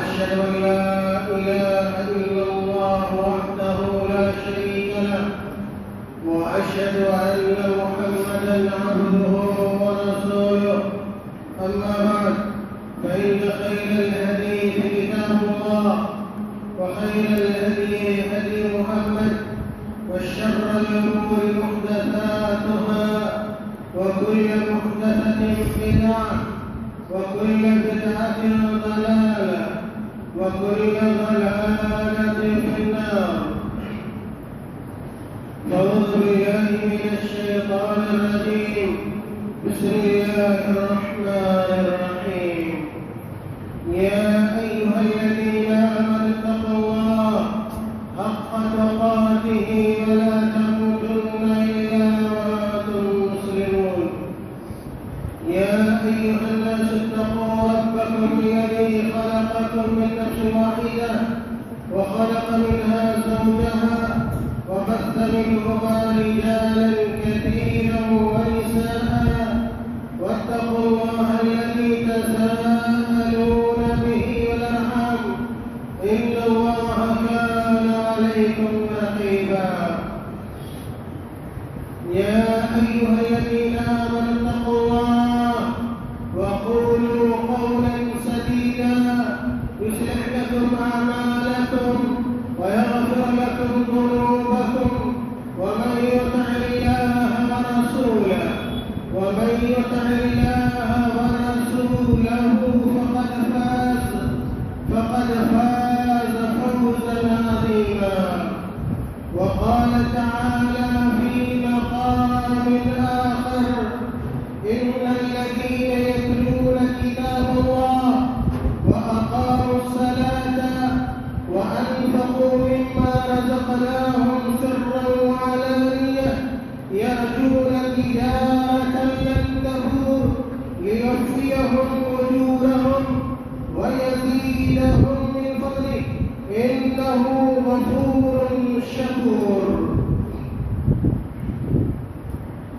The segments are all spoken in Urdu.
وأشهد أن لا إله إلا الله وحده لا شريك له وأشهد أن محمدا عبده ورسوله أما بعد فإن خير الحديث كتاب الله وخير الهدي هدي محمد وشر الأمور محدثاتها وكل محدثة بدعة وكل بدعة ضلالة وكل ضلالة في النار. أعوذ بالله من الشيطان الرجيم. بسم الله الرحمن الرحيم. يا أيها الذين آمنوا اتقوا الله حق تقاته ولا تموتن إلا وأنتم مسلمون. يا أيها الناس اتقوا ربكم الذي خلقكم من نفس واحدة وخلق منها زوجها وبث منهما رجالا كثيرا ونساء واتقوا الله الذي تساءلون به والأرحام إن الله كان عليكم رقيبا. يا أيها الذين آمنوا اتقوا الله وقولوا قولا سديدا يصلح لكم أعمالكم ويغفر لكم ذنوبكم ومن يطع الله ورسوله فقد فاز فوزا عظيما. وقال تعالى في مقام آخر إن الذين يتلون كتاب الله وأقاموا الصلاة وأنفقوا مما رزقناهم سرا وعلانية يرجون تجارة لن تبور ليوفيهم أجورهم ويزيدهم من فضله إنه غفور شكور.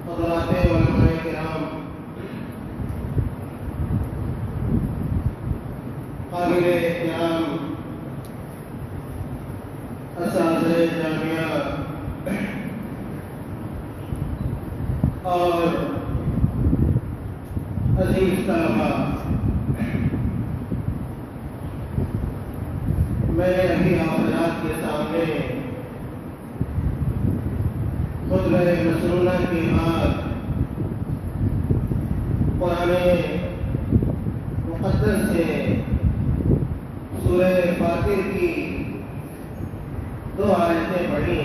حضرات علماء کرام، قابل احترام اساتذہ جامعہ اور عزیز طلباء، میں ابھی آپ حضرات کے سامنے خطبہ مسنونہ کے بعد قرآن مقدس سے سورہ فاطر کی 2 آیتیں پڑھی.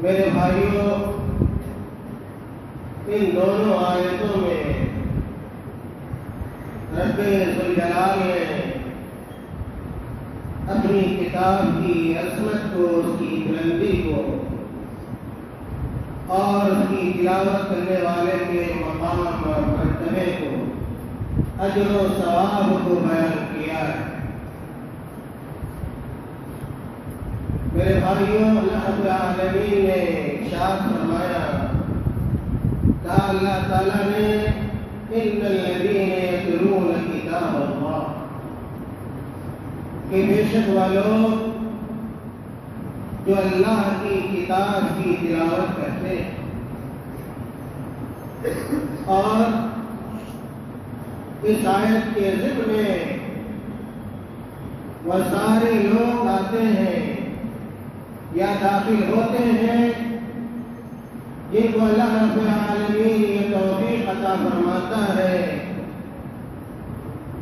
میرے بھائیوں، ان دونوں آیتوں میں رب ذوالجلال نے اپنی کتاب کی عظمت کو، اس کی بلندی کو اور اس کی تلاوت کرنے والے کے مقام اور مرتبے کو، اجر و ثواب کو بیان کیا ہے. میرے بھائیوں، اللہ رب العالمین نے ارشاد فرمایا، کہا اللہ تعالیٰ نے ان الذین یتلون کتاب اللہ، کہ بے شک وہ لوگ جو اللہ کی کتاب کی تلاوت کرتے ہیں. اور اس آیت کے ذکر میں وہ سارے لوگ آتے ہیں یا داخل ہوتے ہیں جن کو اللہ رب العالمین یہ توفیق عطا فرماتا ہے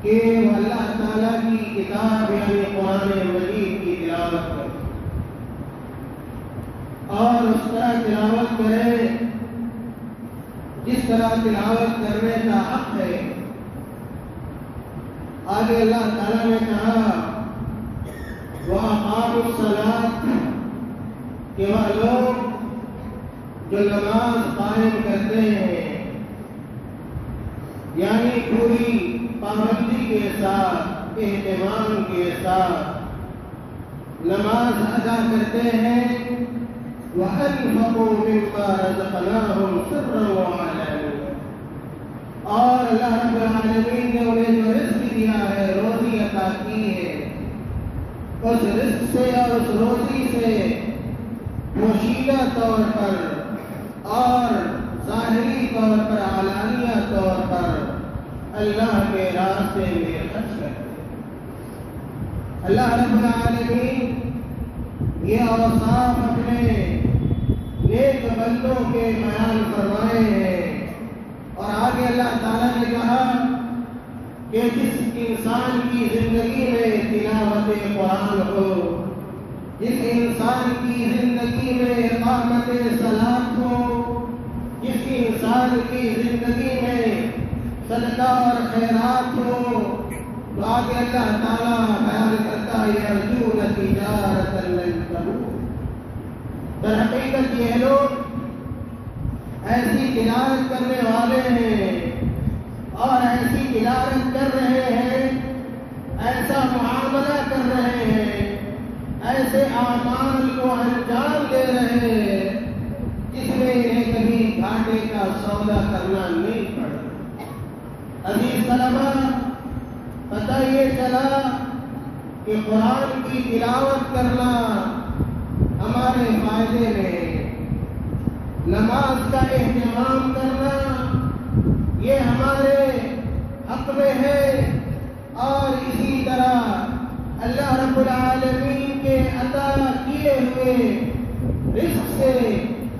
کہ وہ اللہ تعالیٰ کی کتاب یعنی قرآن مجید کی تلاوت کرے اور اس طرح تلاوت کرے جس طرح تلاوت کرنے کا حق ہے. آگے اللہ تعالیٰ نے کہا وَأَقَامُوا الصَّلَاةَ، کہ وہ لوگ جو نماز قائم کرتے ہیں یعنی پوری پابندی کے ساتھ، اہتمام کے ساتھ نماز ادا کرتے ہیں، وَأَنفَقُوا مِمَّا رَزَقْنَاهُمْ سِرًّا وَعَلَانِيَةً، اور اللہ رب العالمین نے انہیں جو رزق دیا کی ہے، اس رزق سے اور اس روزی سے پوشیدہ طور پر اور ظاہری طور پر علانیہ طور پر اللہ کے راستے میں خرچ کرتے ہیں۔ اللہ رب العالمین یہ اوصاف اپنے نیک بندوں کے بیان فرمائے ہیں، اور آگے اللہ تعالیٰ نے کہا کہ جس انسان کی زندگی میں تلاوت قرآن ہو، جس انسان کی زندگی میں اقامت صلاۃ ہو، جس انسان کی زندگی میں صدقہ اور خیرات ہو، تو آگے اللہ تعالیٰ بیان کرتا ہے یرجون تجارۃ لن تبور۔ در حقیقت یہ لوگ ایسی تجارت کرنے والے ہیں اور ایسی تجارت کر رہے ہیں، ایسا معاملہ کر رہے ہیں، ایسے اعمال کو انجام دے رہے ہیں جس میں انہیں کبھی گھاٹے کا سودا کرنا نہیں پڑا۔ عزیز طلبا، پتہ یہ چلا کہ قرآن کی تلاوت کرنا ہمارے فائدے میں، نماز کا اہتمام کرنا یہ ہمارے حق میں ہے، اور اسی طرح اللہ رب العالمین کے عطا کیے ہوئے رزق سے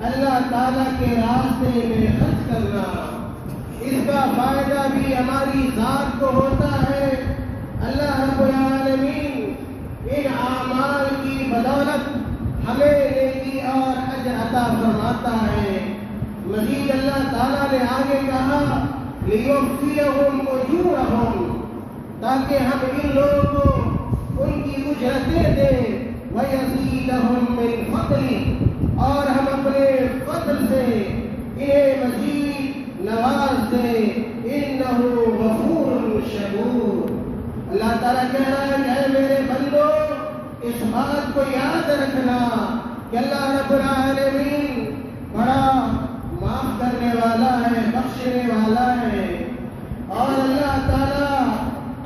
اللہ تعالیٰ کے راستے میں خرچ کرنا، اس کا فائدہ بھی ہماری ذات کو ہوتا ہے۔ اللہ رب العالمین ان اعمال کی بدولت ہمیں نیکی اور اجر عطا فرماتا ہے۔ مزید اللہ تعالیٰ نے آگے کہا لِيُوَفِّيَهُمْ أُجُورَهُمْ، تاکہ ہم ان لوگوں کو ان کی اجرتیں دیں، وَيَزِيدَهُمْ مِنْ فَضْلِهِ، اور ہم اپنے فضل سے انہیں مزید نواز دیں، إِنَّهُ غَفُورٌ شَكُورٌ۔ اللہ تعالیٰ کہہ رہا ہے کہ اے میرے بندو، اس بات کو یاد رکھنا کہ اللہ رب العالمین بڑا معاف کرنے والا ہے، بخشنے والا ہے، اور اللہ تعالیٰ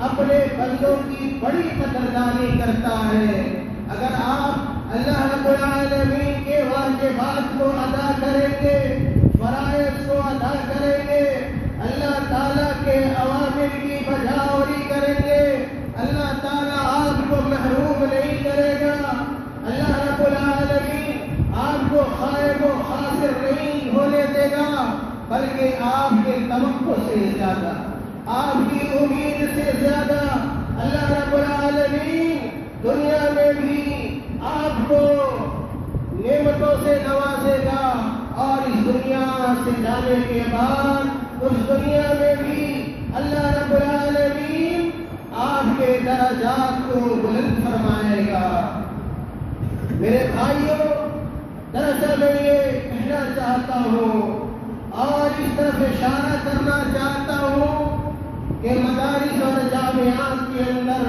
اپنے بندوں کی بڑی قدردانی کرتا ہے۔ اگر آپ اللہ رب العالمین کے واجبات کو ادا کریں گے، فرائض کو ادا کریں گے، اللہ تعالیٰ کے اوامر کی بجاوری کریں گے، اللہ تعالیٰ آپ کو محروم نہیں کرے گا۔ اللہ رب العالمین آپ کو خائب و خاسر نہیں ہونے دے گا، بلکہ آپ کے توقع سے زیادہ، آپ کی امید سے زیادہ اللہ رب العالمین دنیا میں بھی آپ کو نعمتوں سے نوازے گا، اور اس دنیا سے جانے کے بعد اس دنیا میں بھی اللہ رب العالمین آپ کے درجات کو بلند فرمائے گا۔ میرے بھائیوں، دراصل میں یہ کہنا چاہتا ہوں اور اس طرف اشارہ کرنا چاہتا ہوں کہ مدارس اور جامعات کے اندر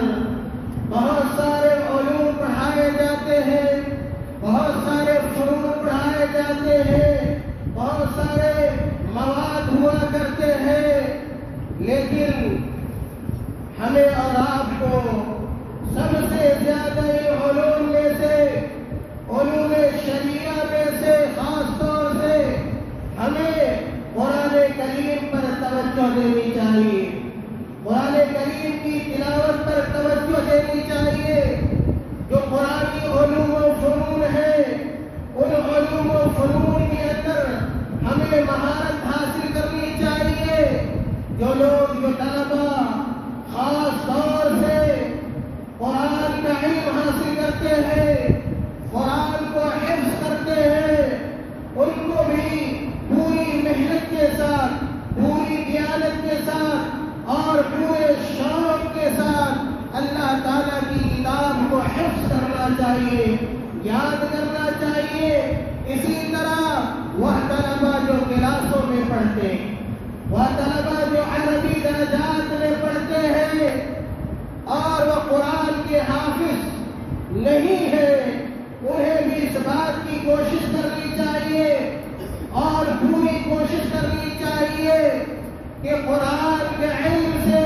بہت سارے علوم پڑھائے جاتے ہیں، بہت سارے فنون پڑھائے جاتے ہیں، بہت سارے مواد ہوا کرتے ہیں، لیکن ہمیں اور آپ کو سب سے زیادہ علوم میں سے، علوم شریعہ میں سے خاص طور سے ہمیں قرآن کریم پر توجہ دینی چاہیے، قرآن کریم کی تلاوت پر توجہ دینی چاہیے۔ جو قرآنی علوم و فنون ہے، ان علوم و فنون کے اندر ہمیں مہارت حاصل کرنی چاہیے۔ جو لوگ، جو طلبا خاص طور سے قرآن کا علم حاصل کرتے ہیں، قرآن کو حفظ کرتے ہیں، ان کو بھی پوری محنت کے ساتھ، پوری دیانت کے ساتھ اور پورے شوق کے ساتھ اللہ تعالیٰ کی کتاب کو حفظ کرنا چاہیے، یاد کرنا چاہیے۔ اسی طرح وہ طلبا جو کلاسوں میں پڑھتے ہیں، وہ طلبا جو عربی درجات میں پڑھتے ہیں اور وہ قرآن کے حافظ نہیں ہے، انہیں بھی اس بات کی کوشش کرنی چاہیے اور پوری کوشش کرنی چاہیے کہ قرآن کے علم سے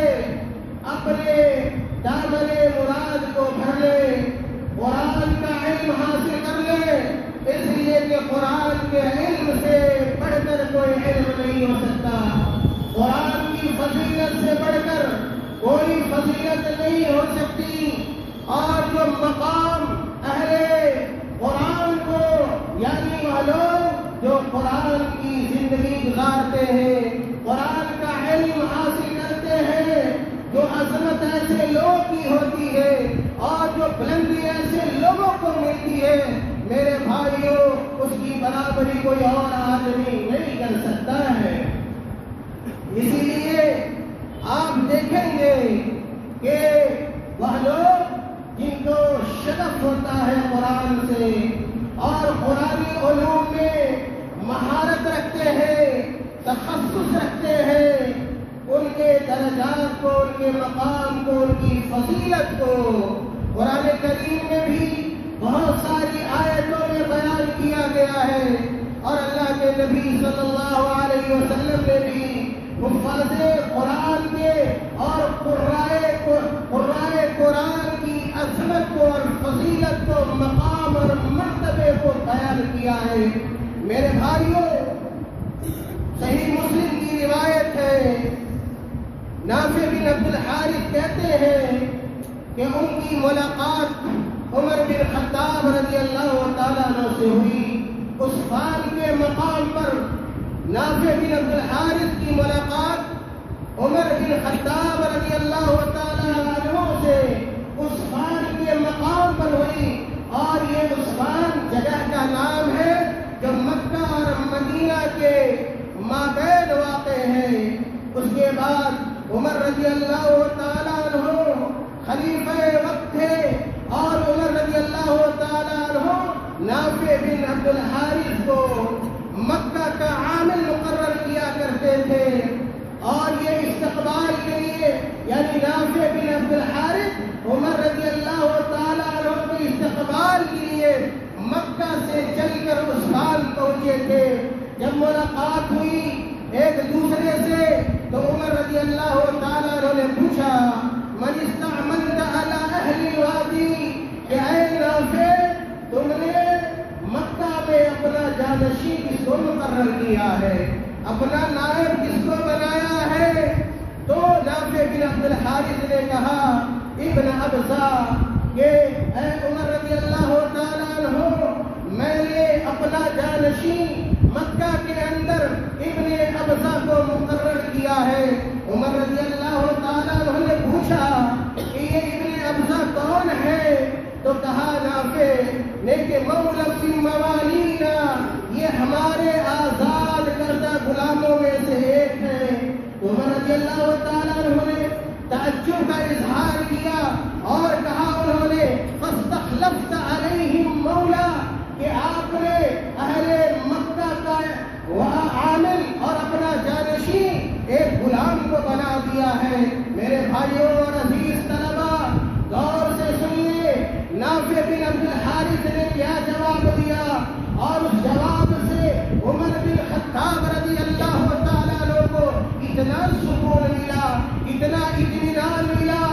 اپنے دامن ایسے لوگوں کی ہوتی ہے اور جو بلندی ایسے لوگوں کو ملتی ہے، میرے بھائیوں، اس کی برابری کوئی اور آدمی نہیں کر سکتا ہے۔ اسی لیے آپ دیکھیں گے کہ وہ لوگ جن کو شغف ہوتا ہے قرآن سے اور قرآنی علوم میں مہارت رکھتے ہیں، تخصص رکھتے ہیں، ان کے درجات کو، ان کے مقام کو، ان کی فضیلت کو قرآن کریم میں بھی بہت ساری آیتوں میں بیان کیا گیا ہے، اور اللہ کے نبی صلی اللہ علیہ وسلم نے بھی حفاظ قرآن کے اور قرائے قرآن کی عظمت کو اور فضیلت کو، مقام اور مرتبے کو بیان کیا ہے۔ میرے بھائیوں، صحیح مسلم کی روایت ہے، نافع بن عبد الحارث کہتے ہیں کہ ان کی ملاقات عمر بن خطاب رضی اللہ تعالیٰ عنہ سے ہوئی۔ عثمان کے مقام پر نافع بن عبد الحارث کی ملاقات عمر بن خطاب رضی اللہ تعالیٰ عنہ سے عثمان کے مقام پر ہوئی، اور یہ عثمان جگہ کا نام ہے جو مکہ اور مدینہ کے مابین واقع ہے۔ اس کے بعد عمر رضی اللہ تعالیٰ عنہ خلیفہ وقت تھے، اور عمر رضی اللہ تعالیٰ عنہ نافع بن عبد الحارث کو مکہ کا عامل مقرر کیا کرتے تھے، اور یہ استقبال کے لیے، یعنی نافع بن عبد الحارث عمر رضی اللہ تعالیٰ عنہ کے استقبال کے لیے مکہ سے چل کر عثمان پہنچے تھے۔ جب ملاقات ہوئی ایک دوسرے سے تو عمر رضی اللہ تعالیٰ عنہ نے پوچھا، من استعملت علی اہل الوادی، کہ اے نافع، تم نے مکہ میں اپنا جانشین کس کو مقرر کیا ہے، اپنا نائب کس کو بنایا ہے؟ تو نافع بن عبد الحارث نے کہا ابن ابزا، کہ اے عمر رضی اللہ تعالیٰ عنہ، میں نے اپنا جانشین مکہ کے اندر ابن ابزا کو مقرر کیا ہے۔ عمر رضی اللہ تعالیٰ عنہ نے پوچھا کہ یہ ابن ابزا کون ہے؟ تو کہا نافع نے کہ مولا من موالینا، یہ ہمارے آزاد کردہ غلاموں میں سے ایک ہے۔ عمر رضی اللہ تعالیٰ عنہ نے تعجب کا اظہار کیا اور کہا انہوں نے فاستخلفت علیہم مولا، کہ آپ نے اہل مکہ کا عامل اور اپنا جانشین ایک غلام کو بنا دیا ہے۔ میرے بھائیوں اور عزیز طلبا، غور سے سنیے، نافع بن عبد الحارث نے کیا جواب دیا، اور اس جواب سے عمر بن خطاب رضی اللہ تعالیٰ عنہ کو اتنا سکون ملا، اتنا اطمینان ملا،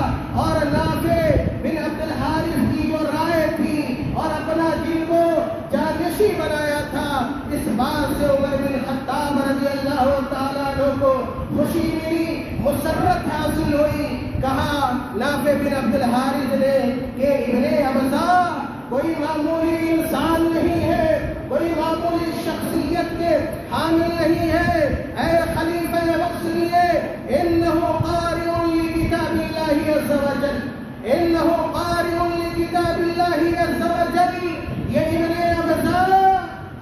اور نافع بن عبد الحارث کی جو رائے تھی اور اپنا جن کو جانشین بنایا تھا، اس بات سے عمر بن خطاب رضی اللہ تعالیٰ عنہ کو خوشی ملی، مسرت حاصل ہوئی۔ کہا نافع بن عبد الحارث نے کہ ابن ابزا کوئی معمولی انسان نہیں ہے، کوئی معمولی شخصیت کے حامل نہیں ہے۔ اے خلیفہ وقت لیے، انہ قارئ لکتاب اللہ عز وجل، انہ قارئ لکتاب اللہ عز وجل، یہ ابن ابزا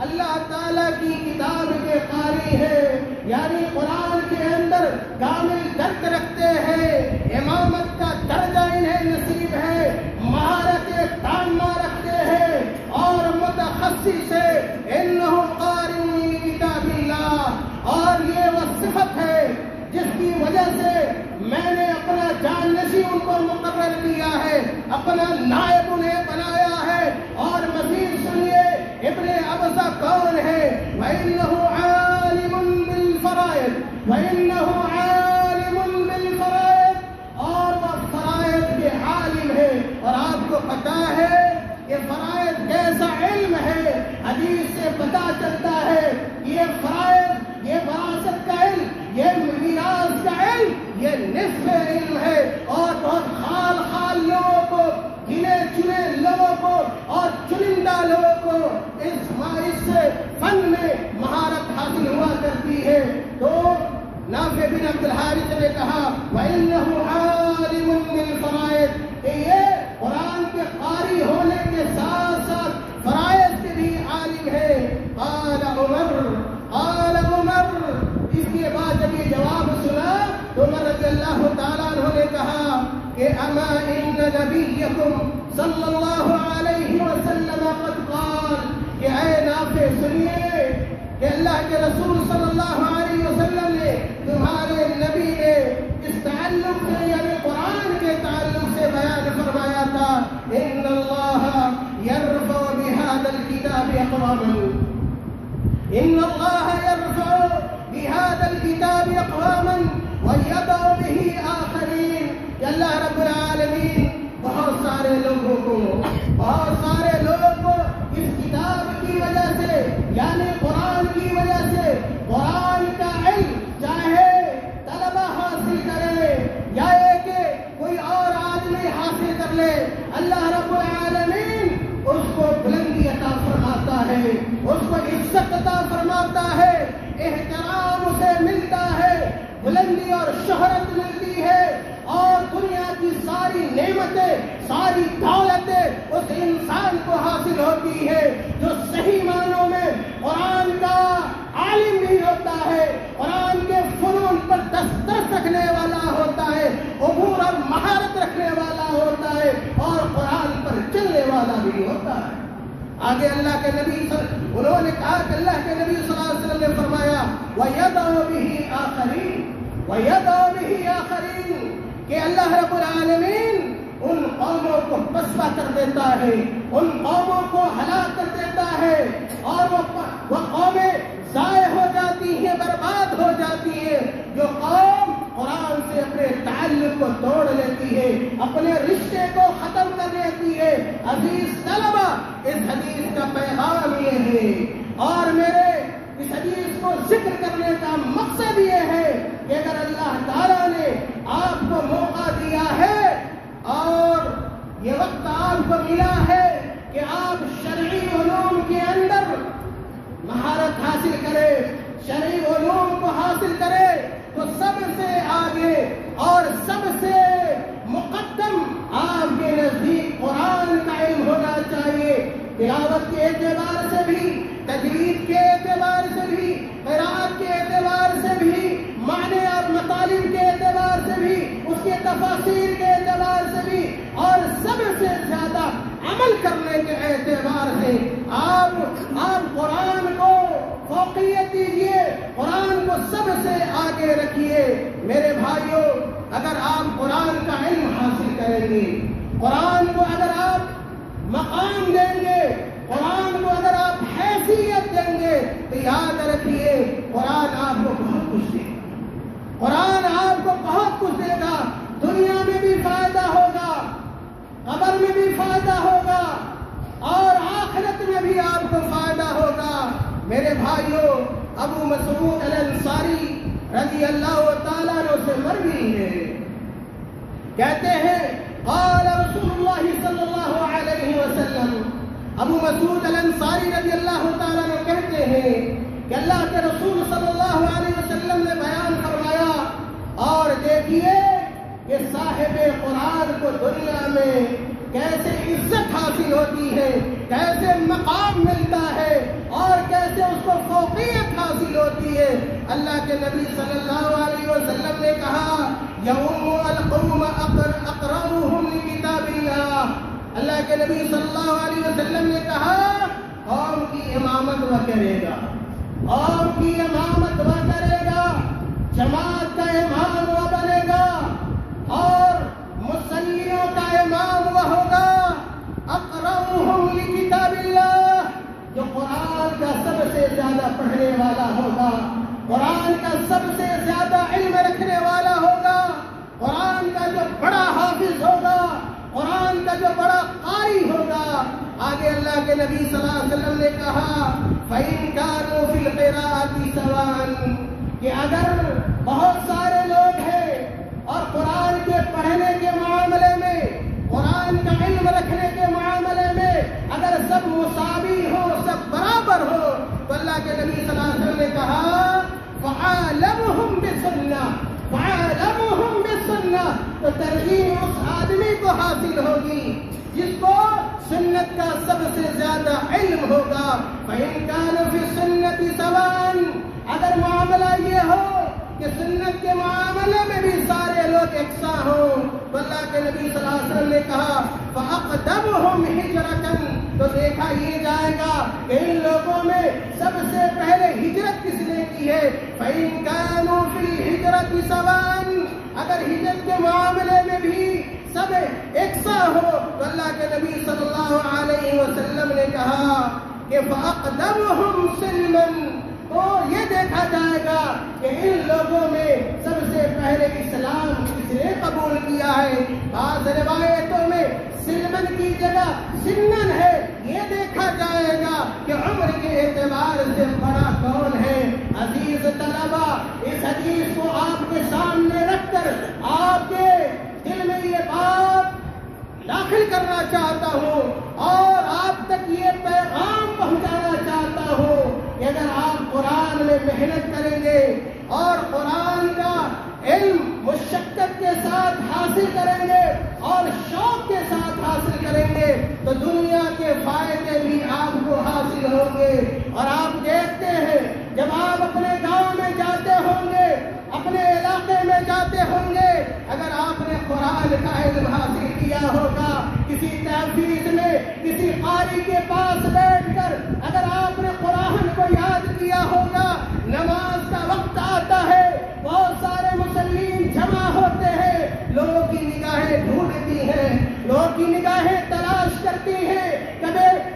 اللہ تعالیٰ کی کتاب کے قاری ہے، یعنی قرآن کے اندر کامل درک رکھتے ہیں، امامت کا درجہ انہیں نصیب ہے، مہارت تامہ رکھتے ہیں، اور متخصص ہے، انہ قارئ لکتاب اللہ، اور یہ وہ صفت ہے جس کی وجہ سے میں نے اپنا جانشین ان کو مقرر کیا ہے، اپنا نائب انہیں بنایا ہے۔ اور مزید سنیے ابن ابزا کون ہے؟ وَإِنَّهُ عَالِمٌ بِالْفَرَائِضِ، وَإِنَّهُ عَالِمٌ بِالْفَرَائِضِ، اور وہ فرائض کے عالم ہے۔ اور آپ کو پتا ہے کہ فرائض کیسا علم ہے، حدیث سے پتا چلتا ہے یہ فرائض، یہ وراثت کا علم، یہ میراث کا علم، یہ نصف علم ہے، اور بہت خال لوگوں کو، گنے چنے لوگوں کو اور چنندہ لوگوں کو اس فن میں مہارت حاصل ہوا کرتی ہے۔ تو نافع بن عبد الحارث نے کہا وَإِنَّهُ عَالِمٌ بِالْفَرَائِضِ کہ اما ان نبیکم صلی اللہ علیہ وسلم قد قال، کہ اے نافع سنیے کہ اللہ کے رسول صلی اللہ علیہ وسلم نے تمہارے نبی نے اس تعلق سے یعنی قرآن کے تعلق سے بیان فرمایا تھا، ان اللہ یرفع بہذا الکتاب اقواما، ان اللہ یرفع بہذا الکتاب اقواما ویضع به آخرین، کہ اللہ رب العالمین بہت سارے لوگوں کو اس کتاب کی وجہ سے یعنی قرآن کی وجہ سے قرآن کا علم چاہے طلبہ حاصل کرے یا کہ کوئی اور آدمی حاصل کر لے، اللہ رب العالمین اس کو بلندی عطا فرماتا ہے، اس کو عزت عطا فرماتا ہے، احترام اسے ملتا ہے، بلندی اور شہرت ملتی ہے، اور دنیا کی ساری نعمتیں ساری دولتیں اس انسان کو حاصل ہوتی ہے جو صحیح معنوں میں قرآن کا عالم بھی ہوتا ہے، قرآن کے فنون پر دسترس رکھنے والا ہوتا ہے، عبور اور مہارت رکھنے والا ہوتا ہے، اور قرآن پر چلنے والا بھی ہوتا ہے۔ آگے اللہ کے نبی انہوں نے کہا کہ اللہ کے نبی صلی اللہ علیہ وسلم نے فرمایا وَيَدْعُ بِهِ آخَرِينَ وَيَدْعُ بِهِ آخَرِينَ، کہ اللہ رب العالمین ان قوموں کو پسپا کر دیتا ہے، ان قوموں کو ہلاک کر دیتا ہے، اور وہ قومیں ضائع ہو جاتی ہیں، برباد ہو جاتی ہیں جو قوم قرآن سے اپنے تعلق کو توڑ لیتی ہے، اپنے رشتے کو ختم کر دیتی ہے۔ عزیز طلبہ، اس حدیث کا پیغام یہ ہے، اور میرے اس حدیث کو ذکر کرنے کا مقصد یہ ہے کہ اگر اللہ تعالیٰ نے آپ کو موقع دیا ہے اور یہ وقت آپ کو ملا ہے کہ آپ شرعی علوم کے اندر مہارت حاصل کرے، شرعی علوم کو حاصل کرے، تو سب سے آگے اور سب سے مقدم آپ کے نزدیک قرآن کا علم ہونا چاہیے، تلاوت کے اعتبار سے بھی، تجوید کے اعتبار سے بھی، قرأت کے اعتبار سے بھی، معنی اور مطالب کے اعتبار سے بھی، اس کے تفاسیر کے اعتبار سے بھی، اور سب سے زیادہ عمل کرنے کے اعتبار سے آپ قرآن کو فوقیت دیجیے، قرآن کو سب سے آگے رکھیے۔ میرے بھائیوں، اگر آپ قرآن کا علم حاصل کریں گے، قرآن کو اگر آپ مقام دیں گے، قرآن کو اگر آپ حیثیت دیں گے، تو یاد رکھیے قرآن آپ کو بہت کچھ دے گا، قرآن آپ کو بہت کچھ دے گا، دنیا میں بھی فائدہ ہوگا، قبر میں بھی فائدہ ہوگا، اور آخرت میں بھی آپ کو فائدہ ہوگا۔ میرے بھائیوں، ابو مسعود الانصاری رضی اللہ تعالیٰ عنہ سے مروی ہے، کہتے ہیں قال رسول اللہ صلی اللہ علیہ وسلم، ابو مسعود الانصاری رضی اللہ تعالیٰ عنہ کہتے ہیں کہ اللہ کے رسول صلی اللہ علیہ وسلم نے بیان فرمایا، اور دیکھیے کہ صاحب قرآن کو دنیا میں کیسے عزت حاصل ہوتی ہے، کیسے مقام ملتا ہے، اور کیسے اس کو فوقیت حاصل ہوتی ہے۔ اللہ کے نبی صلی اللہ علیہ وسلم نے کہا یوم القوم اقرؤہم لکتاب اللہ، اللہ کے نبی صلی اللہ علیہ وسلم نے کہا قوم کی امامت وہ کرے گا، قوم کی امامت وہ کرے گا، جماعت کا امام وہ بنے گا، اور مصلیوں کا امام وہ ہوگا، اقرؤہم لکتاب اللہ، جو قرآن کا سب سے زیادہ پڑھنے والا ہوگا، قرآن کا سب سے زیادہ علم رکھنے والا ہوگا، قرآن کا جو بڑا حافظ ہوگا، قرآن کا جو بڑا قاری ہوگا۔ آگے اللہ کے نبی صلی اللہ علیہ وسلم نے کہا فَإِن كَانُوا فِي الْقِرَاءَةِ سَوَاءً، کہ اگر بہت سارے لوگ ہیں اور قرآن کے پڑھنے کے معاملے میں، قرآن کا علم رکھنے کے معاملے میں اگر سب مساوی ہو، سب برابر ہو، تو اللہ کے نبی صلی اللہ علیہ وسلم نے کہا فَعَالَمُهُمْ بِسُنَّةٍ، فَعَالَمُهُمْ بِسُنَّةٍ، تو ترغیب اس آدمی کو حاصل ہوگی جس کو سنت کا سب سے زیادہ علم ہوگا۔ فَإِن كَانُوا فِي السُّنَّةِ سَوَاءً، اگر معاملہ یہ ہو کہ سنت کے معاملے میں بھی سارے لوگ یکساں ہوں، تو اللہ کے نبی صلی اللہ علیہ وسلم نے کہا فَأَقْدَمُهُمْ هِجْرَةً، تو دیکھا یہ جائے گا کہ ان لوگوں میں سب سے پہلے ہجرت کس نے کی ہے؟ فَإِنْ كَانُوا فِي الْهِجْرَةِ سَوَاءً، اگر ہجرت کے معاملے میں بھی سب یکساں ہو تو اللہ کے نبی صلی اللہ علیہ وسلم نے کہا کہ فَأَقْدَمُهُمْ سِلْمًا، تو یہ دیکھا جائے گا کہ ان لوگوں میں سب سے پہلے اسلام کس نے قبول کیا ہے۔ بعض روایتوں میں سلمن کی جگہ سنن ہے، یہ دیکھا جائے گا کہ عمر کے اعتبار سے بڑا کون ہے۔ عزیز طلبہ، اس حدیث کو آپ کے سامنے رکھ کر آپ کے دل میں یہ بات داخل کرنا چاہتا ہوں اور آپ تک یہ پیغام پہنچانا چاہتا ہوں کہ اگر آپ قرآن میں محنت کریں گے اور قرآن کا علم مشقت کے ساتھ حاصل کریں گے اور شوق کے ساتھ حاصل کریں گے تو دنیا کے فائدے بھی آپ کو حاصل ہوں گے۔ اور آپ دیکھتے ہیں جب آپ اپنے گاؤں میں جاتے ہوں گے، اپنے علاقے میں جاتے ہوں گے، اگر آپ نے قرآن کا علم حاصل کیا ہوگا، کسی تحفیظ میں کسی قاری کے پاس بیٹھ کر اگر آپ نے قرآن کو یاد کیا ہوگا، نماز کا وقت آتا ہے، بہت سارے مسلمین جمع ہوتے ہیں، لوگوں کی نگاہیں ڈھونڈتی ہیں، لوگوں کی نگاہیں تلاش کرتی ہیں،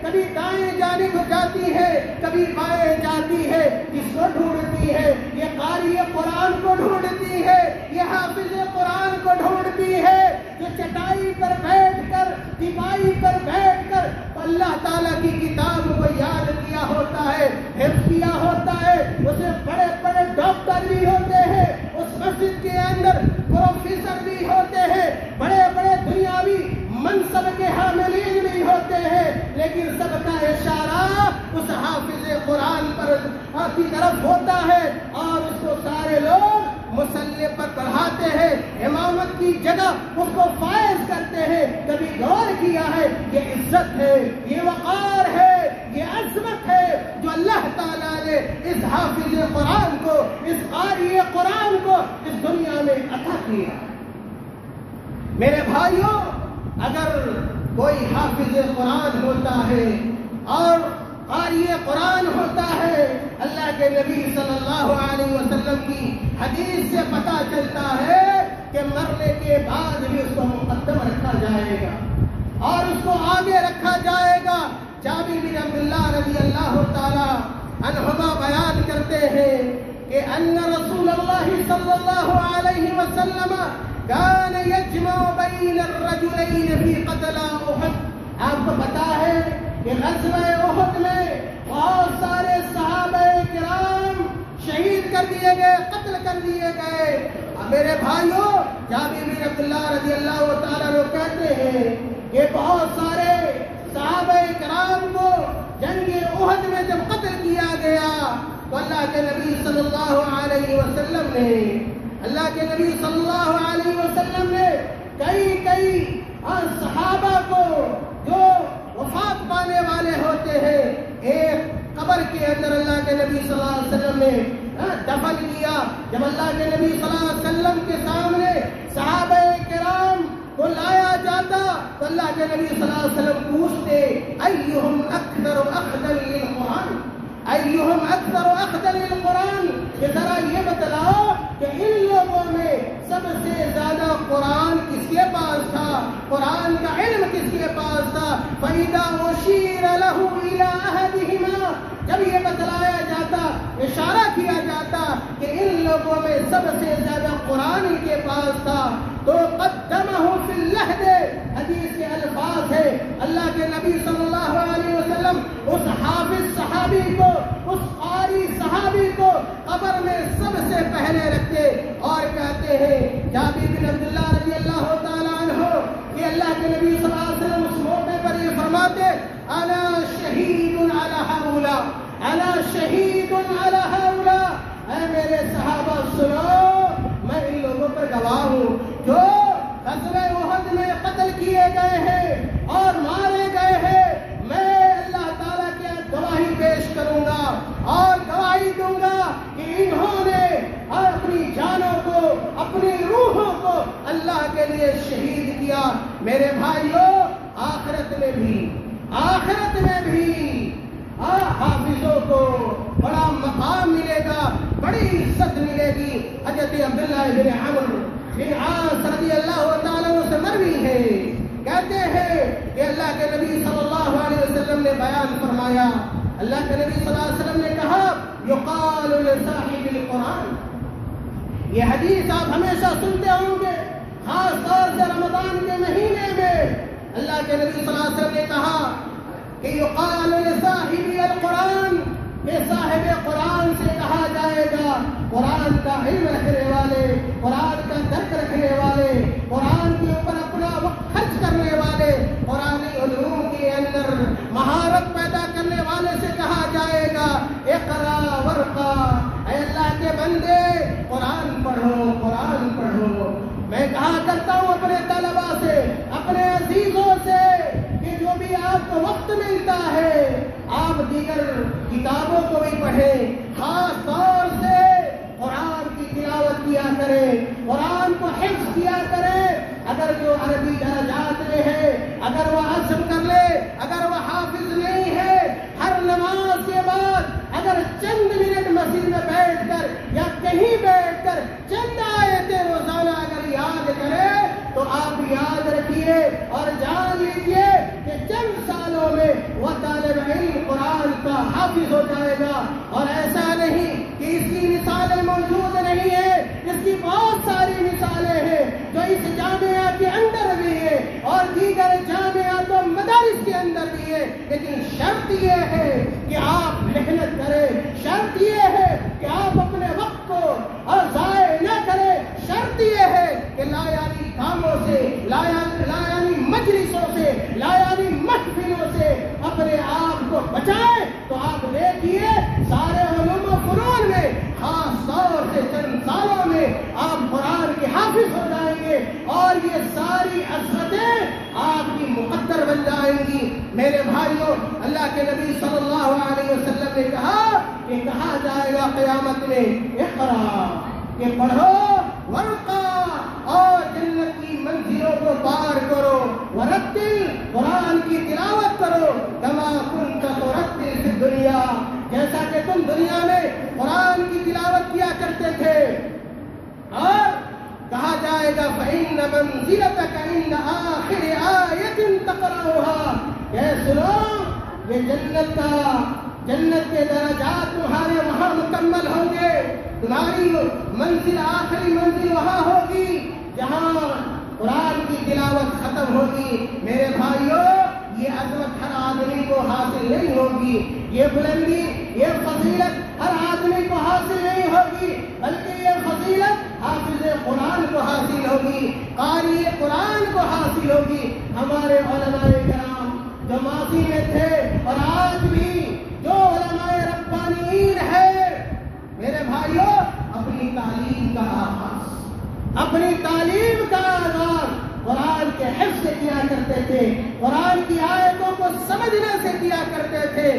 کبھی دائیں جانب جاتی ہے، کبھی بائیں جاتی ہے، کس کو ڈھونڈتی ہے؟ یہ قاری قرآن کو ڈھونڈتی ہے، یہ حافظ قرآن کو ڈھونڈتی ہے، جو چٹائی پر بیٹھ کر، دیوائی پر بیٹھ کر اللہ تعالیٰ کی کتاب کو یاد کیا ہوتا ہے، حفظ کیا ہوتا ہے۔ اسے بڑے بڑے ڈاکٹر بھی ہوتے ہیں، اس مسجد کے اندر پروفیسر بھی ہوتے ہیں، بڑے بڑے دنیاوی منصب کے حاملین بھی ہوتے ہیں، لیکن سب کا اشارہ اس حافظ قرآن پر کی طرف ہوتا ہے اور اس کو سارے لوگ مصلی پر پڑھاتے ہیں، امامت کی جگہ اس کو فائز کرتے ہیں۔ کبھی غور کیا ہے؟ یہ عزت ہے، یہ وقار ہے، یہ عظمت ہے جو اللہ تعالیٰ نے اس حافظ قرآن کو، اس قاری قرآن کو اس دنیا میں عطا کیا۔ میرے بھائیوں، اگر کوئی حافظ قرآن ہوتا ہے اور قاری قرآن ہوتا ہے، اللہ کے نبی صلی اللہ علیہ وسلم کی حدیث سے پتہ چلتا ہے کہ مرنے کے بعد بھی اس کو مقدم رکھا جائے گا اور اس کو آگے رکھا جائے گا۔ جابر بن عبداللہ رضی اللہ تعالی عنہما بیان کرتے ہیں کہ ان رسول اللہ صلی اللہ علیہ وسلم كان يجمع بين الرجلين في قتل احد۔ آپ کو پتا ہے کہ غزوہ احد میں بہت سارے صحابہ کرام شہید کر دیے گئے، قتل کر دیے گئے۔ میرے بھائیوں، جابر بن عبداللہ رضی اللہ تعالیٰ عنہ کہتے ہیں کہ بہت سارے صحابہ کرام کو جنگ احد میں جب قتل کیا گیا تو اللہ کے نبی صلی اللہ علیہ وسلم نے کئی صحابہ کو جو وفات پانے والے ہوتے ہیں ایک قبر کے اندر اللہ کے نبی صلی اللہ علیہ وسلم نے دفن کیا۔ جب اللہ کے نبی صلی اللہ علیہ وسلم کے سامنے صحابہ کرام کو لایا جاتا تو اللہ کے نبی صلی اللہ علیہ وسلم پوچھتے ایہم اکثر اخذا للقرآن، ایہم اکثر اخذا للقرآن، کہ ذرا یہ بتلاؤ کہ ان لوگوں میں سب سے زیادہ قرآن کس کے پاس تھا، قرآن کا علم کس کے پاس تھا۔ فَإِذَا أُشِيرَ لَهُ إِلَىٰ أَحَدِهِمَا، جب یہ بتلایا جاتا، اشارہ کیا جاتا کہ ان لوگوں میں سب سے زیادہ قرآن ان کے پاس تھا تو قدمہ فی اللحد، حدیث کے الفاظ ہے اللہ کے نبی صلی اللہ علیہ وسلم اس حافظ صحابی کو، اس قاری صحابی کو قبر میں سب سے پہلے رکھتے اور کہتے ہیں جابر بن عبداللہ رضی اللہ تعالیٰ عنہ کہ اللہ کے نبی صلی اللہ علیہ وسلم اس موقع پر یہ فرماتے انا شہید علی ہؤلاء، انا شہید علی ہؤلاء، اے میرے صحابہ سنو، میں ان لوگوں پر گواہ ہوں جو غزوہ احد میں قتل کیے گئے ہیں اور مارے گئے ہیں۔ میں اللہ تعالیٰ کے گواہی پیش کروں گا اور گواہی دوں گا کہ انہوں نے اپنی جانوں کو، اپنی روحوں کو اللہ کے لیے لیے شہید کیا. میرے بھائیوں آخرت میں بھی حافظوں کو بڑا مقام ملے گا، بڑی عزت ملے گی. حضرت عبداللہ بن عمرو بن عاص رضی اللہ تعالیٰ عنہ سے مروی ہے، کہتے ہیں کہ اللہ کے نبی صلی اللہ علیہ وسلم نے بیان فرمایا، اللہ کے نبی صلی اللہ علیہ وسلم نے کہا یقال لصاحب القرآن. یہ حدیث آپ ہمیشہ سنتے ہوں گے، خاص طور سے رمضان کے مہینے میں. اللہ کے نبی صلی اللہ علیہ وسلم نے کہا کہ یقال لصاحب القرآن، کہ صاحب قرآن سے کہا جائے گا، قرآن کا علم رکھنے والے، قرآن کا درک رکھنے والے، قرآن کے اوپر اپنا وقت خرچ کرنے والے، قرآنی علوم کے اندر مہارت پیدا کرنے والے سے کہا جائے گا اقرا ورقا، اے اللہ کے بندے قرآن پڑھو، قرآن پڑھو. میں کہا کرتا ہوں اپنے طلباء سے، اپنے عزیزوں سے، کہ جو بھی آپ کو وقت ملتا ہے آپ دیگر کتابوں کو بھی پڑھیں، خاص طور سے قرآن کی تلاوت کیا کریں، قرآن کو حفظ کیا کریں. اگر جو عربی درجات میں ہے، اگر وہ عزم کر لے، اگر وہ حافظ نہیں ہے، ہر نماز کے بعد اگر چند منٹ مسجد میں بیٹھ کر یا کہیں بیٹھ کر چند آیتیں روزانہ اگر یاد کرے تو آپ یاد رکھیے اور جان لیجیے کہ چند سالوں میں وہ طالب علم قرآن کا حافظ ہو جائے گا. اور ایسا نہیں کہ اس کی مثالیں موجود نہیں ہیں، اس کی بہت ساری مثالیں ہیں جو اس جامعہ کے اندر بھی ہے اور دیگر جامعات و مدارس کے اندر بھی ہے. لیکن شرط یہ ہے کہ آپ محنت کریں، شرط یہ ہے کہ آپ اپنے وقت کو اور ضائع نہ کریں. شرط یہ ہے کہ لایانی کاموں سے، لایانی مجلسوں سے، لایانی محفلوں سے اپنے آپ کو بچائیں. تو آپ دیکھیے سارے علوم و فنون میں خاص طور سے چند سالوں میں آپ قرآن کے حافظ ہو جائیں گے اور یہ ساری عظمتیں آپ کی مقدر بن جائیں گی. میرے بھائیوں اللہ کے نبی صلی اللہ علیہ وسلم نے کہا کہ کہا جائے گا قیامت میں اقرا، کہ پڑھو ورقا اور جنت کی منزلوں کو پار کرو، ورتل قرآن کی تلاوت کرو کما کنت ترتل فی الدنیا، جیسا کہ تم دنیا میں قرآن کی تلاوت کیا کرتے تھے. اور کہا جائے گا فإن منزلتک عند آخر آیۃ تقرأها، کہ سنو یہ جنت کے درجات تمہارے وہاں مکمل ہوں گے، تمہاری منزل آخری منزل وہاں ہوگی جہاں قرآن کی تلاوت ختم ہوگی. میرے بھائیوں یہ عظمت ہر آدمی کو حاصل نہیں ہوگی، یہ بلندی، یہ فضیلت ہر آدمی کو حاصل نہیں ہوگی، بلکہ یہ فضیلت حافظ قرآن کو حاصل ہوگی، قاری قرآن کو حاصل ہوگی. ہمارے علماء کرام جو ماضی میں تھے اور آج بھی جو علماء ربانیین ہے، میرے بھائیوں اپنی تعلیم کا آغاز قرآن کے حفظ سے کیا کرتے تھے، قرآن کی آیتوں کو سمجھنے سے کیا کرتے تھے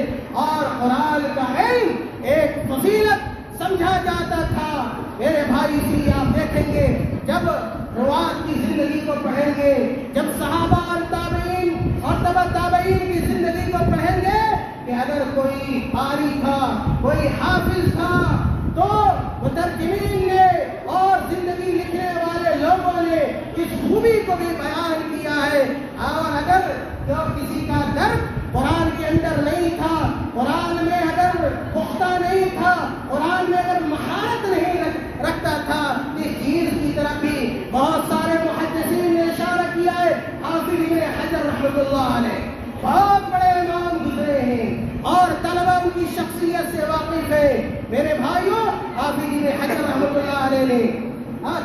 اور قرآن کا علم ایک فضیلت سمجھا جاتا تھا. میرے بھائی اسی آپ دیکھیں گے جب روات کی زندگی کو پڑھیں گے، جب صحابہ اور تابعین اور تبع تابعین کی زندگی کو پڑھیں گے کہ اگر کوئی قاری تھا، کوئی حافظ تھا تو مترجمین نے اور زندگی لکھنے والے لوگوں نے اس خوبی کو بھی بیان کیا ہے. اور اگر جو کسی کا درد قرآن کے اندر نہیں تھا، قرآن میں اگر پختہ نہیں تھا، قرآن میں اگر مہارت نہیں رکھتا تھا، اس چیز کی طرف بھی بہت سارے محدثین نے اشارہ کیا ہے. حافظ ابن حجر رحمۃ اللہ علیہ بہت بڑے امام گزرے ہیں اور طلبہ ان کی شخصیت سے واقف ہے. میرے بھائیوں حافظ ابن حجر رحمۃ اللہ علیہ نے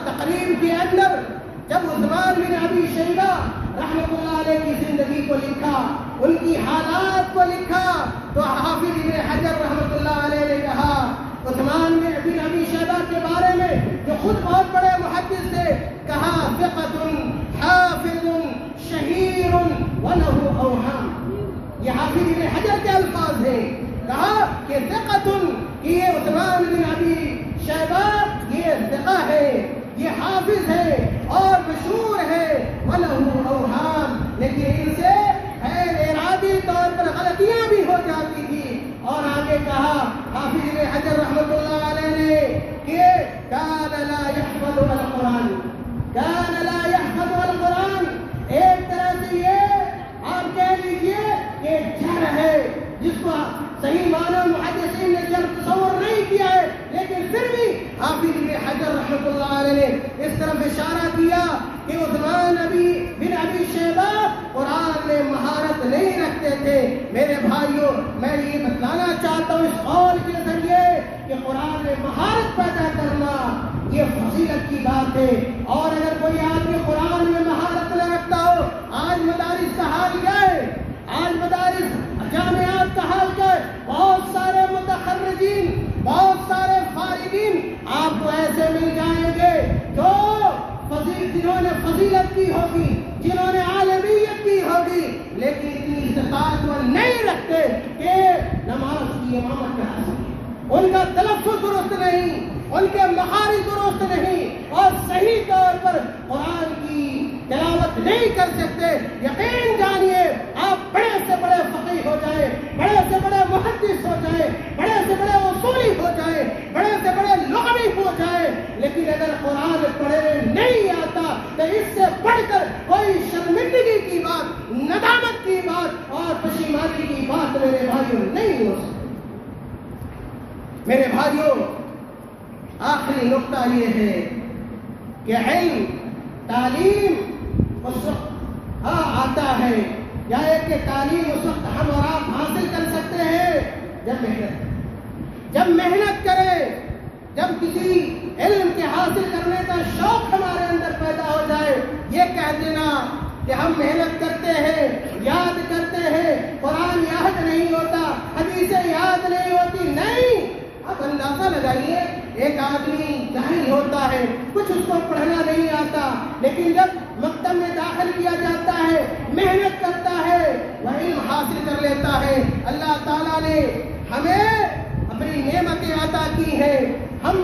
تقریب کے اندر جب عثمان بن ابی شیبہ رحمۃ اللہ علیہ کی زندگی کو لکھا، ان کی حالات کو لکھا، تو حافظ ابن حجر رحمۃ اللہ علیہ نے کہا عثمان بن ابی شیبہ کے بارے میں جو خود بہت بڑے محدث تھے، کہا ثقۃ حافظ شہیر وله اوہام. یہ حافظ ابن حجر کے الفاظ ہیں. کہا کہ ثقۃ، یہ عثمان بن ابی شیبہ یہ ثقہ ہے، یہ حافظ ہے اور مشہور ہے وَلَهُ أَوْهَامٌ، لیکن ان سے غیر ارادی طور پر غلطیاں بھی ہو جاتی تھی۔ اور آگے کہا حافظ ابن حجر رحمۃ اللہ علیہ نے کہ كَانَ لَا يَحْفَظُ الْقُرْآنَ، كَانَ لَا يَحْفَظُ الْقُرْآنَ، ایک طرح سے یہ آپ کہہ لیجئے کہ جھڑ ہے جس کو صحیح معنی محدثین نے جب تصور نہیں کیا ہے، لیکن پھر بھی حافظ ابن حجر رحمۃ اللہ علیہ نے اس طرف اشارہ کیا کہ عثمان بن ابی شیبہ قرآن میں مہارت نہیں رکھتے تھے۔ میرے بھائیوں، میں یہ بتلانا چاہتا ہوں اس قول کے ذریعے کہ قرآن میں مہارت پیدا کرنا یہ فضیلت کی بات ہے۔ اور اگر کوئی آدمی قرآن میں مہارت نہ رکھتا ہو، آج مدارس کا حال کیا ہے؟ آج مدارس جامعات کا حال کیا ہے؟ بہت سارے متخرجین، بہت سارے فارغین آپ کو ایسے مل جائیں گے جو جنہوں نے فضیلت کی ہوگی، جنہوں نے عالمیت کی ہوگی، لیکن اتنی استطاعت وہ نہیں رکھتے کہ نماز کی امامت کر سکیں۔ ان کا تلفظ درست نہیں، ان کے مخارج درست نہیں، اور صحیح طور پر قرآن کی تلاوت نہیں کر سکتے۔ یقین جانیے آپ بڑے سے بڑے فقیہ ہو جائیں، بڑے سے بڑے محدث ہو جائیں، بڑے سے بڑے اصولی ہو جائیں، بڑے سے بڑے لغوی ہو جائیں، لیکن اگر قرآن پڑھنے نہیں آتا تو اس سے بڑھ کر کوئی شرمندگی کی بات، ندامت کی بات اور پشیمانی کی بات میرے بھائیوں نہیں ہو سکتی۔ میرے بھائیوں، آخری نقطہ یہ ہے کہ علم، تعلیم اس وقت آتا ہے یا ایک کہ تعلیم اس وقت ہم اور آپ حاصل کر سکتے ہیں جب محنت کریں، جب کسی علم کے حاصل کرنے کا شوق ہمارے اندر پیدا ہو جائے۔ یہ کہہ دینا کہ ہم محنت کرتے ہیں، یاد کرتے ہیں، قرآن یاد نہیں ہوتا، حدیثیں یاد نہیں ہوتی، نہیں۔ اب اندازہ لگائیے، ایک آدمی جاہل ہوتا ہے، کچھ اس کو پڑھنا نہیں آتا، لیکن جب مکتب میں داخل کیا جاتا ہے، محنت کرتا ہے، وہ علم حاصل کر لیتا ہے۔ اللہ تعالیٰ نے ہمیں اپنی نعمتیں عطا کی ہیں، ہم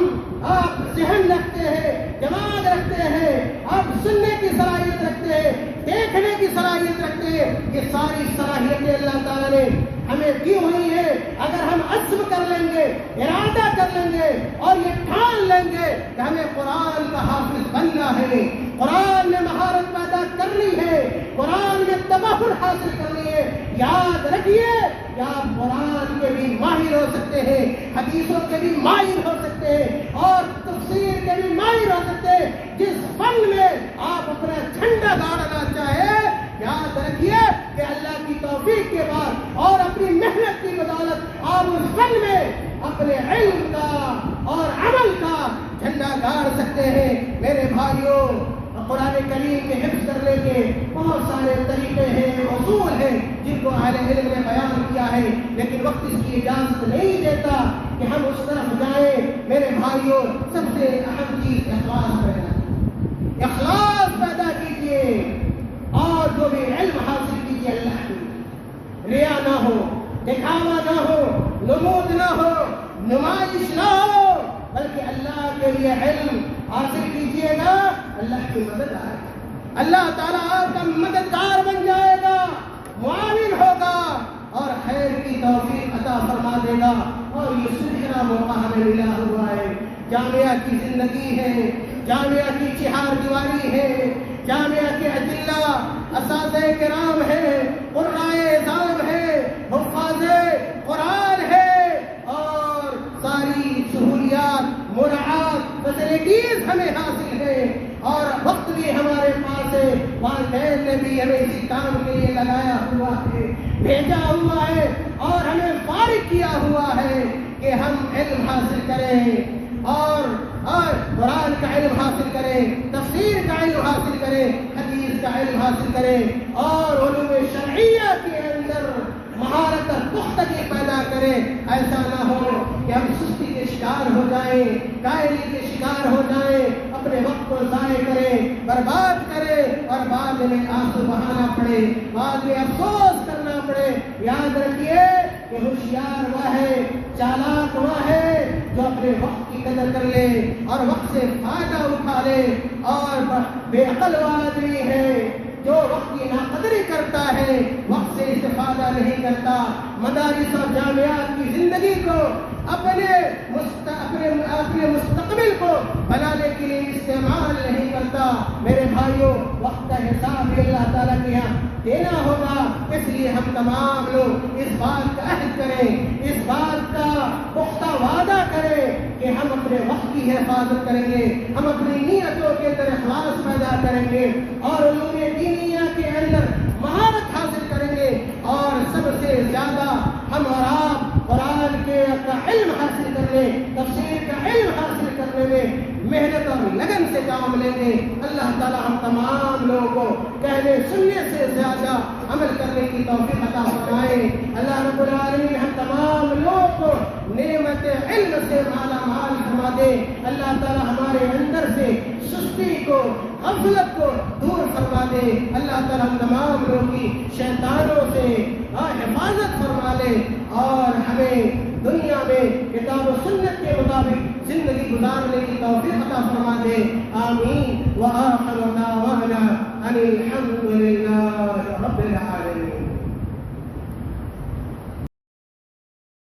آپ ذہن رکھتے ہیں، دماغ رکھتے ہیں، آپ سننے کی صلاحیت رکھتے ہیں، دیکھنے کی صلاحیت رکھتے ہیں، یہ ساری صلاحیتیں اللہ تعالیٰ نے ہمیں دی ہوئی ہے۔ اگر ہم عزم کر لیں گے، ارادہ کر لیں گے اور یہ ٹھان لیں گے کہ ہمیں قرآن کا حافظ بننا ہے، قرآن میں مہارت پیدا کرنی ہے، قرآن میں تبحر حاصل کرنی ہے، یاد رکھیے کہ آپ قرآن کے بھی ماہر ہو سکتے ہیں، حدیثوں کے بھی ماہر ہو سکتے ہیں اور تفسیر کے بھی ماہر ہو سکتے ہیں۔ جس فن میں آپ اپنا جھنڈا گاڑنا چاہے، یاد رکھیے کہ اللہ کی توفیق کے بعد اور اپنی محنت کی بدولت آپ اس فن میں اپنے علم کا اور عمل کا جھنڈا گاڑ سکتے ہیں۔ میرے بھائیوں، قرآن کریم کے حفظ کرنے کے بہت سارے طریقے ہیں، اصول ہیں جن کو اہل علم نے بیان کیا ہے، لیکن وقت اس کی اجازت نہیں دیتا کہ ہم اس طرف جائیں۔ میرے بھائیوں، سب سے اہم چیز اخلاص پیدا کیجیے، اور جو بھی علم حاصل کیجیے اللہ کی، ریا نہ ہو، دکھاوا نہ ہو، نمود نہ ہو، نمائش نہ ہو، بلکہ اللہ کے لیے علم حاصل کیجیے گا، اللہ کی مدد آئے گا، اللہ تعالیٰ آپ کا مددگار بن جائے گا، معاون ہوگا اور خیر کی توفیق عطا فرما دے گا۔ اور یہ سنہرا موقع ہمیں ملا ہوا ہے، جامعہ کی زندگی ہے، جامعہ کی چہار دیواری ہے، جامعہ کے اجلہ اساتذہ کرام ہیں، قرائے اعظام ہیں، حفاظ قرآن ہے، اور ساری سہولیات، مراعات، فیسلٹیز ہمیں حاصل ہیں، اور وقت بھی ہمارے پاس ہے، والدین نے بھی ہمیں اسی کام کے لیے لگایا ہوا ہے، بھیجا ہوا ہے اور ہمیں فارغ کیا ہوا ہے کہ ہم علم حاصل کریں اور قرآن کا علم حاصل کریں، تفسیر کا علم حاصل کریں، حدیث کا علم حاصل کریں، اور علوم شرعیہ کے اندر مہارت اور پختگی پیدا کریں۔ ایسا نہ ہو کہ ہم سستی کے شکار ہو جائیں، کائری کے شکار ہو جائیں، اپنے وقت کو ضائع کریں، برباد کریں، اور بعد میں آنسو بہانا پڑے، بعد میں افسوس کرنا پڑے۔ یاد رکھیے کہ ہوشیار وہ ہے، چالاک وہ ہے جو اپنے وقت کی قدر کر لے اور وقت سے فائدہ اٹھا لے. اور بے عقل آدمی ہے جو وقت کی ناقدری کرتا ہے، وقت سے استفادہ نہیں کرتا، مدارس اور جامعات کی زندگی کو اپنے مستقبل کو بنانے کے لیے استعمال نہیں کرتا. میرے بھائیوں، وقت کا حساب بھی اللہ تعالیٰ کے یہاں دینا ہوگا. اس لیے ہم تمام لوگ اس بات کا عہد کریں، اس بات کا پختہ وعدہ کریں کہ ہم اپنے وقت کی حفاظت کریں گے، ہم اپنی نیتوں کے اندر اخلاص پیدا کریں گے اور علوم دینیہ کے اندر مہارت حاصل کریں گے. اور سب سے زیادہ ہم اور آپ قرآن کے علم حاصل کرنے، تفسیر کا علم حاصل کرنے میں محنت اور لگن سے کام لیں گے. اللہ تعالیٰ ہم تمام لوگوں کو کہنے سننے سے زیادہ عمل کرنے کی توفیق عطا فرمائے. اللہ رب العالمین ہم تمام لوگوں کو نعمت علم سے مالا مال فرما دے. اللہ تعالیٰ ہمارے اندر سے سستی کو، غفلت کو دور فرما دے. اللہ تعالیٰ ہم تمام لوگوں کی شیطانوں سے حفاظت فرما لے اور ہمیں دنیا میں کتاب و سنت کے مطابق زندگی گزارنے کی توفیق عطا فرما دے. آمین. وآخر دعوانا ان الحمد للہ.